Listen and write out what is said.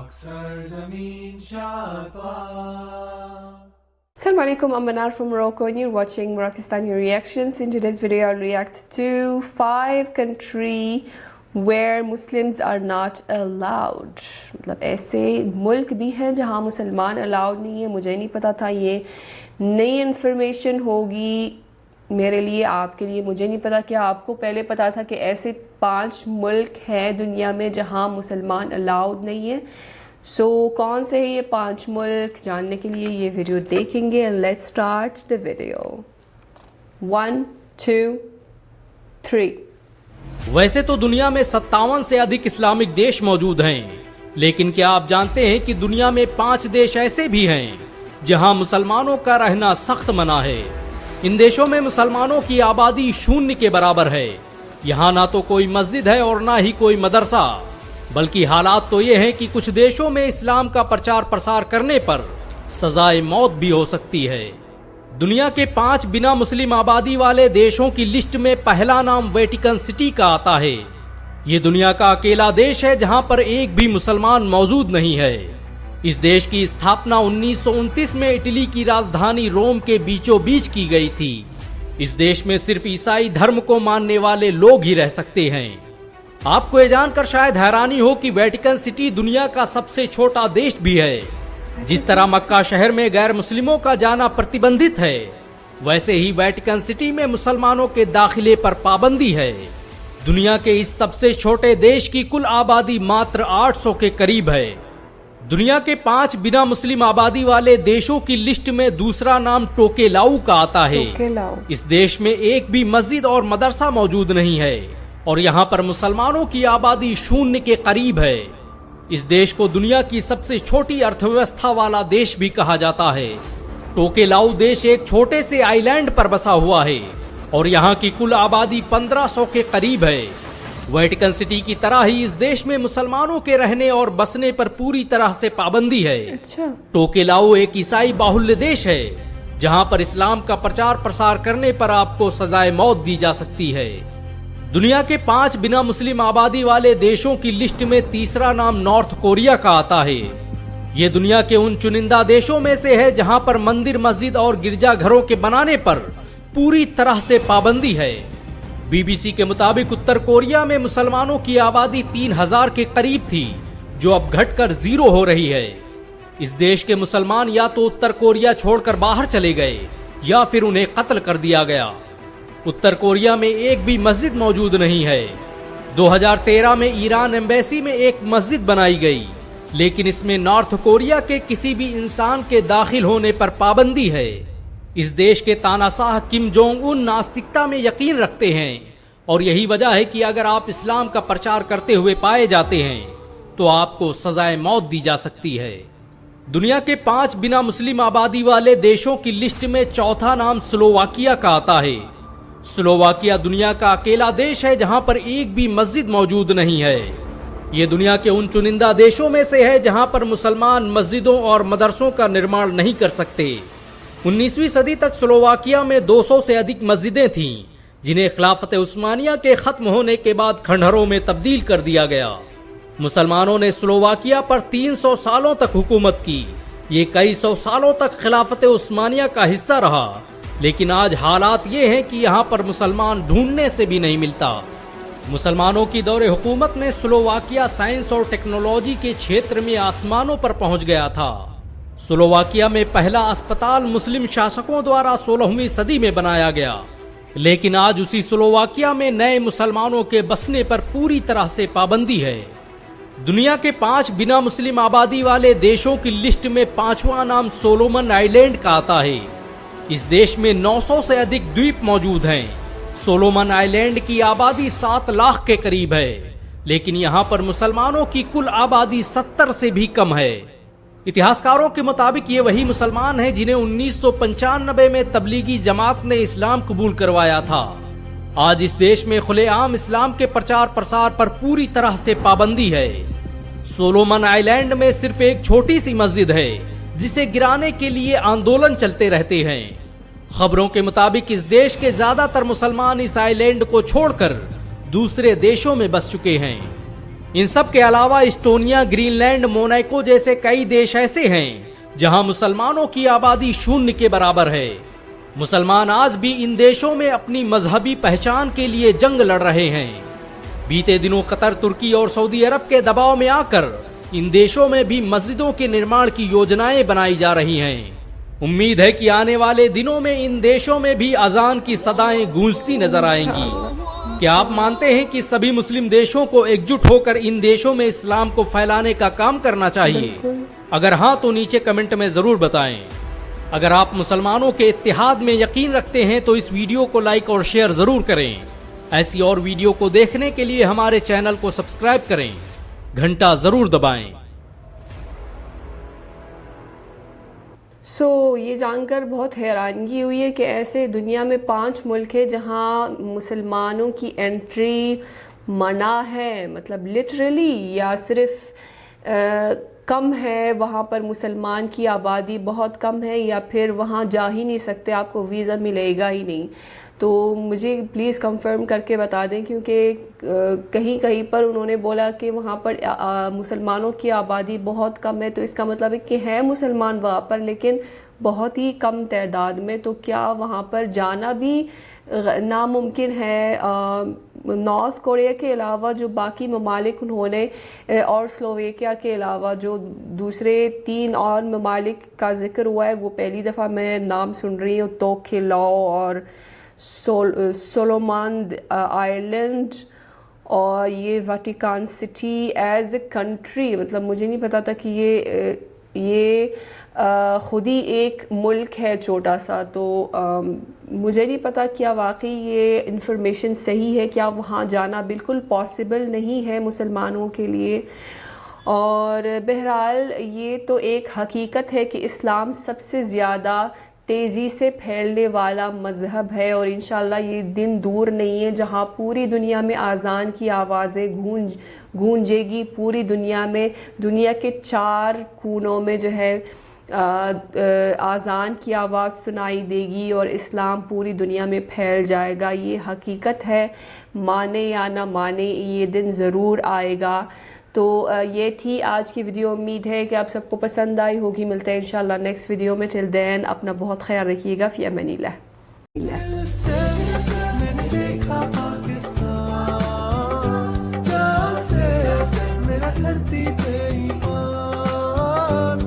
Assalamu alaikum, I'm Manar from Morocco and you're watching Moroccistani Reactions. In today's video I'll react to 5 countries where Muslims are not allowed. मतलब ऐसे मुल्क भी हैं जहाँ मुसलमान allowed नहीं है. मुझे नहीं पता था, ये नई इन्फॉर्मेशन होगी मेरे लिए, आपके लिए. मुझे नहीं पता, क्या आपको पहले पता था कि ऐसे 5 मुल्क हैं दुनिया में जहाँ मुसलमान अलाउड नहीं है? कौन से हैं ये 5 मुल्क, जानने के लिए ये वीडियो देखेंगे. Let's start the video. 1 2 3. वैसे तो दुनिया में 57 से अधिक इस्लामिक देश मौजूद हैं, लेकिन क्या आप जानते हैं कि दुनिया में 5 देश ऐसे भी हैं जहां मुसलमानों का रहना सख्त मना है. इन देशों में मुसलमानों की आबादी 0 के बराबर है. यहाँ ना तो कोई मस्जिद है और ना ही कोई मदरसा, बल्कि हालात तो ये हैं कि कुछ देशों में इस्लाम का प्रचार प्रसार करने पर सजाए मौत भी हो सकती है. दुनिया के 5 बिना मुस्लिम आबादी वाले देशों की लिस्ट में पहला नाम वेटिकन सिटी का आता है. ये दुनिया का अकेला देश है जहां पर एक भी मुसलमान मौजूद नहीं है. इस देश की स्थापना 1929 में इटली की राजधानी रोम के बीचों बीच की गई थी. इस देश में सिर्फ ईसाई धर्म को मानने वाले लोग ही रह सकते हैं. आपको ये जानकर शायद हैरानी हो कि वेटिकन सिटी दुनिया का सबसे छोटा देश भी है. जिस तरह मक्का शहर में गैर मुस्लिमों का जाना प्रतिबंधित है, वैसे ही वेटिकन सिटी में मुसलमानों के दाखिले पर पाबंदी है. दुनिया के इस सबसे छोटे देश की कुल आबादी मात्र 800 के करीब है. दुनिया के 5 बिना मुस्लिम आबादी वाले देशों की लिस्ट में दूसरा नाम टोकेलाऊ का आता है. इस देश में एक भी मस्जिद और मदरसा मौजूद नहीं है और यहाँ पर मुसलमानों की आबादी 0 के करीब है. इस देश को दुनिया की सबसे छोटी अर्थव्यवस्था वाला देश भी कहा जाता है. टोकेलाऊ देश एक छोटे से आइलैंड पर बसा हुआ है और यहाँ की कुल आबादी 1500 के करीब है. वेटिकन सिटी की तरह ही इस देश में मुसलमानों के रहने और बसने पर पूरी तरह से पाबंदी है. अच्छा. टोकेलाऊ एक ईसाई बाहुल्य देश है जहाँ पर इस्लाम का प्रचार प्रसार करने पर आपको सजाए मौत दी जा सकती है. दुनिया के 5 बिना मुस्लिम आबादी वाले देशों की लिस्ट में तीसरा नाम नॉर्थ कोरिया का आता है. ये दुनिया के उन चुनिंदा देशों में से है जहां पर मंदिर, मस्जिद और गिरजाघरों के बनाने पर पूरी तरह से पाबंदी है. बीबीसी के मुताबिक उत्तर कोरिया में मुसलमानों की आबादी 3000 के करीब थी, जो अब घटकर 0 हो रही है. इस देश के मुसलमान या तो उत्तर कोरिया छोड़कर बाहर चले गए या फिर उन्हें कत्ल कर दिया गया. उत्तर कोरिया में एक भी मस्जिद मौजूद नहीं है. 2013 में ईरान एम्बेसी में एक मस्जिद बनाई गई, लेकिन इसमें नॉर्थ कोरिया के किसी भी इंसान के दाखिल होने पर पाबंदी है. इस देश के तानाशाह किम जोंग उन नास्तिकता में यकीन रखते हैं और यही वजह है कि अगर आप इस्लाम का प्रचार करते हुए पाए जाते हैं तो आपको सजाए मौत दी जा सकती है. दुनिया के 5 बिना मुस्लिम आबादी वाले देशों की लिस्ट में चौथा नाम स्लोवाकिया का आता है. स्लोवाकिया दुनिया का अकेला देश है जहां पर एक भी मस्जिद मौजूद नहीं है. ये दुनिया के उन चुनिंदा देशों में से है जहां पर मुसलमान मस्जिदों और मदरसों का निर्माण नहीं कर सकते. 19वीं सदी तक स्लोवाकिया में 200 से अधिक मस्जिदें थीं, जिन्हें खिलाफत उस्मानिया के खत्म होने के बाद खंडहरों में तब्दील कर दिया गया. मुसलमानों ने स्लोवाकिया पर 300 सालों तक हुकूमत की. ये कई सौ सालों तक खिलाफत उस्मानिया का हिस्सा रहा, लेकिन आज हालात ये हैं कि यहाँ पर मुसलमान ढूंढने से भी नहीं मिलता. मुसलमानों की दौरे हुकूमत में स्लोवाकिया साइंस और टेक्नोलॉजी के क्षेत्र में आसमानों पर पहुंच गया था. स्लोवाकिया में पहला अस्पताल मुस्लिम शासकों द्वारा 16वीं सदी में बनाया गया, लेकिन आज उसी स्लोवाकिया में नए मुसलमानों के बसने पर पूरी तरह से पाबंदी है. दुनिया के 5 बिना मुस्लिम आबादी वाले देशों की लिस्ट में 5वां नाम सोलोमन आइलैंड का आता है. इस देश में 900 से अधिक द्वीप मौजूद हैं. सोलोमन आइलैंड की आबादी 7 लाख के करीब है, लेकिन यहाँ पर मुसलमानों की कुल आबादी 70 से भी कम है. इतिहासकारों के मुताबिक ये वही मुसलमान हैं जिन्हें 1995 में तबलीगी जमात ने इस्लाम कबूल करवाया था. आज इस देश में खुलेआम इस्लाम के प्रचार प्रसार पर पूरी तरह से पाबंदी है. सोलोमन आइलैंड में सिर्फ एक छोटी सी मस्जिद है जिसे गिराने के लिए आंदोलन चलते रहते हैं. खबरों के मुताबिक इस देश के ज्यादातर मुसलमान इस आइलैंड को छोड़कर दूसरे देशों में बस चुके हैं. इन सब के अलावा इस्टोनिया, ग्रीनलैंड, मोनाको जैसे कई देश ऐसे हैं जहां मुसलमानों की आबादी शून्य के बराबर है। मुसलमान आज भी इन देशों में अपनी मजहबी पहचान के लिए जंग लड़ रहे हैं। बीते दिनों कतर, तुर्की और सऊदी अरब के दबाव में आकर इन देशों में भी मस्जिदों के निर्माण की योजनाएं बनाई जा रही हैं। उम्मीद है कि आने वाले दिनों में इन देशों में भी अजान की सदाएं गूंजती नजर आएंगी। क्या आप मानते हैं कि सभी मुस्लिम देशों को एकजुट होकर इन देशों में इस्लाम को फैलाने का काम करना चाहिए? अगर हाँ तो नीचे कमेंट में जरूर बताएं। अगर आप मुसलमानों के इत्तेहाद में यकीन रखते हैं तो इस वीडियो को लाइक और शेयर जरूर करें। ऐसी और वीडियो को देखने के लिए हमारे चैनल को सब्सक्राइब करें, घंटा जरूर दबाएं। ये जानकर बहुत हैरानगी हुई है कि ऐसे दुनिया में 5 मुल्क है जहां मुसलमानों की एंट्री मना है, मतलब लिटरली, या सिर्फ कम है, वहाँ पर मुसलमान की आबादी बहुत कम है, या फिर वहाँ जा ही नहीं सकते, आपको वीज़ा मिलेगा ही नहीं। तो मुझे प्लीज़ कंफर्म करके बता दें, क्योंकि कहीं कहीं पर उन्होंने बोला कि वहाँ पर मुसलमानों की आबादी बहुत कम है, तो इसका मतलब है कि हैं मुसलमान वहाँ पर लेकिन बहुत ही कम तादाद में। तो क्या वहाँ पर जाना भी नामुमकिन है? नॉर्थ कोरिया के अलावा जो बाकी ममालिक उन्होंने और स्लोवेकिया के अलावा जो दूसरे 3 और ममालिक का जिक्र हुआ है, वो पहली दफ़ा मैं नाम सुन रही हूँ। तोखिलाओ और सोलोमन आइलैंड और ये वाटिकान सिटी एज ए कंट्री, मतलब मुझे नहीं पता था कि ये खुद ही एक मुल्क है छोटा सा। तो मुझे नहीं पता क्या वाकई ये इन्फॉर्मेशन सही है, क्या वहाँ जाना बिल्कुल पॉसिबल नहीं है मुसलमानों के लिए। और बहरहाल ये तो एक हकीकत है कि इस्लाम सबसे ज़्यादा तेज़ी से फैलने वाला मज़हब है, और इंशाल्लाह ये दिन दूर नहीं है जहाँ पूरी दुनिया में आज़ान की आवाज़ें गूंजेगी। पूरी दुनिया में, दुनिया के 4 कोनों में जो है आज़ान की आवाज़ सुनाई देगी और इस्लाम पूरी दुनिया में फैल जाएगा। ये हकीकत है, माने या ना माने, ये दिन ज़रूर आएगा। तो ये थी आज की वीडियो। उम्मीद है कि आप सबको पसंद आई होगी। मिलते हैं इंशाल्लाह नेक्स्ट वीडियो में। टिल देन अपना बहुत ख्याल रखिएगा। फ़ी अमानिल्लाह। मेरा धरती पे ईमान